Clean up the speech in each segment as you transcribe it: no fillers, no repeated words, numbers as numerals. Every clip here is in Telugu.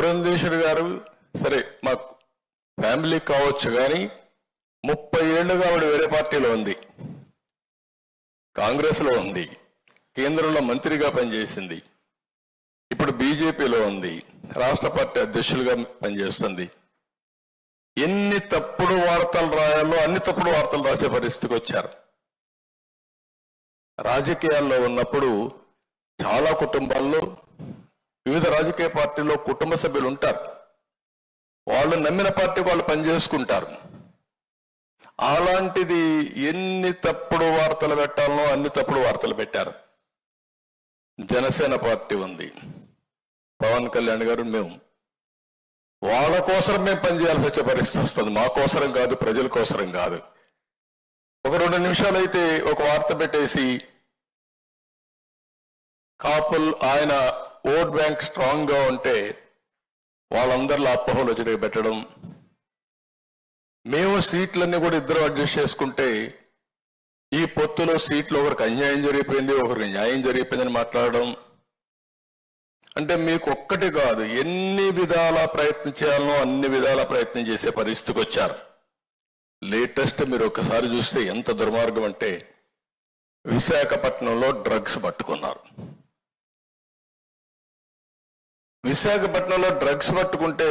పురంధేశ్వరి గారు సరే మా ఫ్యామిలీ కావచ్చు కానీ 30 ఏళ్లుగా ఆవిడ వేరే పార్టీలో ఉంది, కాంగ్రెస్ లో ఉంది, కేంద్రంలో మంత్రిగా పనిచేసింది, ఇప్పుడు బీజేపీలో ఉంది, రాష్ట్ర పార్టీ అధ్యక్షులుగా పనిచేస్తుంది. ఎన్ని తప్పుడు వార్తలు రాయాలో అన్ని తప్పుడు వార్తలు రాసే పరిస్థితికి వచ్చారు. రాజకీయాల్లో ఉన్నప్పుడు చాలా కుటుంబాల్లో వివిధ రాజకీయ పార్టీలో కుటుంబ సభ్యులు ఉంటారు, వాళ్ళు నమ్మిన పార్టీకి వాళ్ళు పనిచేసుకుంటారు. అలాంటిది ఎన్ని తప్పుడు వార్తలు పెట్టాలనో అన్ని తప్పుడు వార్తలు పెట్టారు. జనసేన పార్టీ ఉంది, పవన్ కళ్యాణ్ గారు, మేము వాళ్ళ కోసం మేము పనిచేయాల్సి వచ్చే పరిస్థితి వస్తుంది, మా కోసరం కాదు, ప్రజల కోసరం కాదు. ఒక 2 నిమిషాలు అయితే ఒక వార్త పెట్టేసి కాపుల్ ఆయన ఓట్ బ్యాంక్ స్ట్రాంగ్ గా ఉంటే వాళ్ళందరిలో అపోహలు వచ్చి పెట్టడం, మేము సీట్లన్నీ కూడా ఇద్దరు అడ్జస్ట్ చేసుకుంటే ఈ పొత్తులో సీట్లు ఒకరికి అన్యాయం జరిగిపోయింది, ఒకరికి న్యాయం జరిగిపోయిందని మాట్లాడడం. అంటే మీకు ఒక్కటి కాదు, ఎన్ని విధాల ప్రయత్నం చేయాలనో అన్ని విధాల ప్రయత్నం చేసే పరిస్థితికి వచ్చారు. లేటెస్ట్ మీరు ఒకసారి చూస్తే ఎంత దుర్మార్గం అంటే విశాఖపట్నంలో డ్రగ్స్ పట్టుకున్నారు. విశాఖపట్నంలో డ్రగ్స్ పట్టుకుంటే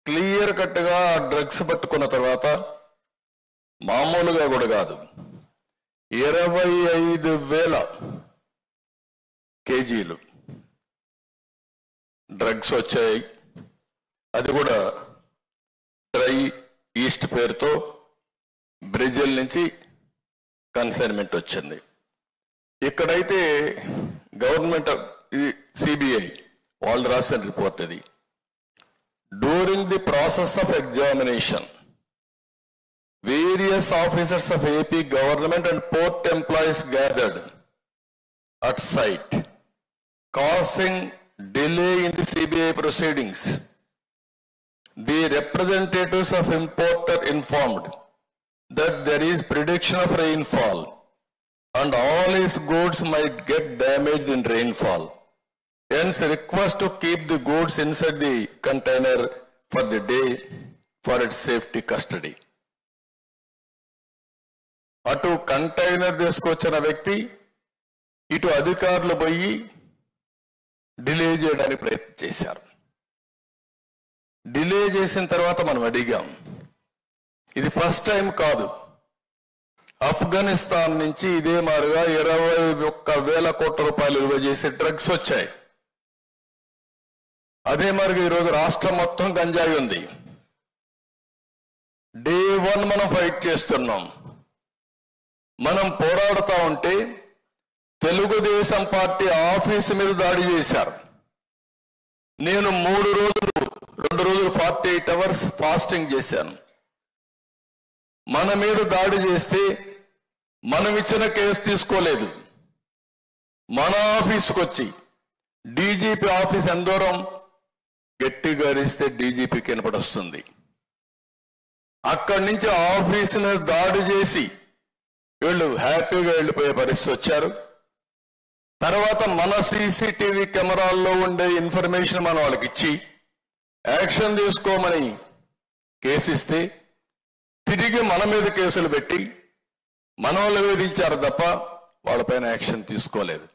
క్లియర్ కట్గా డ్రగ్స్ పట్టుకున్న తర్వాత మామూలుగా కూడా కాదు, 25,000 కేజీలు డ్రగ్స్ వచ్చాయి. అది కూడా డ్రై ఈస్ట్ పేరుతో బ్రెజిల్ నుంచి కన్సైన్మెంట్ వచ్చింది. ఇక్కడైతే గవర్నమెంట్ సిబిఐ వాళ్ళు రాసిన రిపోర్ట్ ఇది. During the process of examination various officers of AP government and port employees gathered at site, causing delay in the CBI proceedings. The representatives of importer informed that there is prediction of rainfall and all his goods might get damaged in rainfall. Hence request to keep the goods inside the container for the day for its safety custody. అటు కంటైనర్ తీసుకొచ్చిన వ్యక్తి ఇటు అధికారులు పోయి డిలే చేయడానికి ప్రయత్నం చేశారు. డిలే చేసిన తర్వాత మనం అడిగాం, ఇది ఫస్ట్ టైం కాదు, ఆఫ్ఘనిస్తాన్ నుంచి ఇదే మారుగా 21,000 కోట్ల రూపాయలు విలువ చేసే డ్రగ్స్ వచ్చాయి. అదే మారుగా ఈరోజు రాష్ట్రం మొత్తం గంజాయి ఉంది. డే 1 మనం ఫైట్ చేస్తున్నాం. మనం పోరాడుతూ ఉంటే తెలుగుదేశం పార్టీ ఆఫీసు మీద దాడి చేశారు. నేను 2 రోజులు 48 అవర్స్ ఫాస్టింగ్ చేశాను. మన మీద దాడి చేస్తే మనం ఇచ్చిన కేసు తీసుకోలేదు. మన ఆఫీసుకు వచ్చి డీజీపీ ఆఫీస్ ఎంత దూరం గట్టిగా అరిస్తే డీజీపీకి వినపడొస్తుంది. అక్కడి నుంచి ఆఫీసు మీద దాడి చేసి వీళ్ళు హ్యాపీగా వెళ్ళిపోయే పరిస్థితి వచ్చారు. తర్వాత మన సీసీటీవీ కెమెరాల్లో ఉండే ఇన్ఫర్మేషన్ మనం వాళ్ళకి ఇచ్చి యాక్షన్ తీసుకోమని కేసు ఇస్తే తిరిగి మన మీద కేసులు పెట్టి మన వాళ్ళు వేధించారు తప్ప వాళ్ళపైన యాక్షన్ తీసుకోలేదు.